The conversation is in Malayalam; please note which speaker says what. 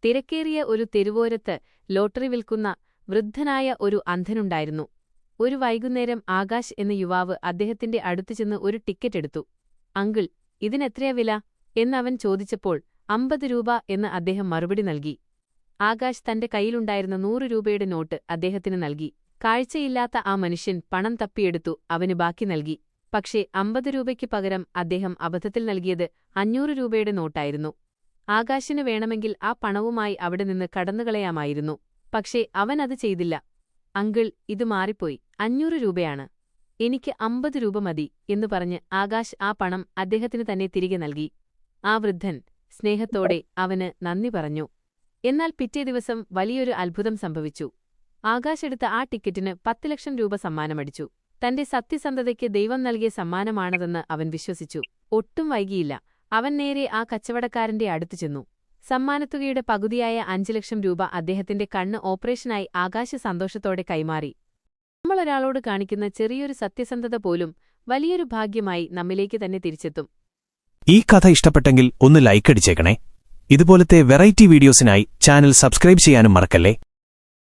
Speaker 1: തിരക്കേറിയ ഒരു തെരുവോരത്ത് ലോട്ടറി വിൽക്കുന്ന വൃദ്ധനായ ഒരു അന്ധനുണ്ടായിരുന്നു. ഒരു വൈകുന്നേരം ആകാശ് എന്ന യുവാവ് അദ്ദേഹത്തിന്റെ അടുത്തുചെന്ന് ഒരു ടിക്കറ്റ് എടുത്തു. അങ്കിൾ, ഇതിനെത്രയാ വില എന്നവൻ ചോദിച്ചപ്പോൾ 50 രൂപ എന്ന് അദ്ദേഹം മറുപടി നൽകി. ആകാശ് തന്റെ കയ്യിലുണ്ടായിരുന്ന 100 രൂപയുടെ നോട്ട് അദ്ദേഹത്തിന് നൽകി. കാഴ്ചയില്ലാത്ത ആ മനുഷ്യൻ പണം തപ്പിയെടുത്തു അവന് ബാക്കി നൽകി. പക്ഷേ 50 രൂപയ്ക്ക് പകരം അദ്ദേഹം അബദ്ധത്തിൽ നൽകിയത് 500 രൂപയുടെ നോട്ടായിരുന്നു. ആകാശിന് വേണമെങ്കിൽ ആ പണവുമായി അവിടെ നിന്ന് കടന്നുകളയാമായിരുന്നു. പക്ഷേ അവൻ അത് ചെയ്തില്ല. അങ്കിൾ, ഇത് മാറിപ്പോയി, 500 രൂപയാണ്. എനിക്ക് 50 രൂപ മതി എന്നു പറഞ്ഞ് ആകാശ് ആ പണം അദ്ദേഹത്തിന് തന്നെ തിരികെ നൽകി. ആ വൃദ്ധൻ സ്നേഹത്തോടെ അവന് നന്ദി പറഞ്ഞു. എന്നാൽ പിറ്റേ ദിവസം വലിയൊരു അത്ഭുതം സംഭവിച്ചു. ആകാശ് എടുത്ത ആ ടിക്കറ്റിന് 10 ലക്ഷം രൂപ സമ്മാനമടിച്ചു. തന്റെ സത്യസന്ധതയ്ക്ക് ദൈവം നൽകിയ സമ്മാനമാണതെന്ന് അവൻ വിശ്വസിച്ചു. ഒട്ടും വൈകിയില്ല. അവൻ നേരെ ആ കച്ചവടക്കാരന്റെ അടുത്തു ചെന്നു. സമ്മാനത്തുകയുടെ പകുതിയായ 5 ലക്ഷം രൂപ അദ്ദേഹത്തിന്റെ കണ്ണ് ഓപ്പറേഷനായി ആകാശ് സന്തോഷത്തോടെ കൈമാറി. നമ്മളൊരാളോട് കാണിക്കുന്ന ചെറിയൊരു സത്യസന്ധത പോലും വലിയൊരു ഭാഗ്യമായി നമ്മിലേക്ക് തന്നെ തിരിച്ചെത്തും.
Speaker 2: ഈ കഥ ഇഷ്ടപ്പെട്ടെങ്കിൽ ഒന്ന് ലൈക്ക് അടിച്ചേക്കണേ. ഇതുപോലത്തെ വെറൈറ്റി വീഡിയോസിനായി ചാനൽ സബ്സ്ക്രൈബ് ചെയ്യാനും മറക്കല്ലേ.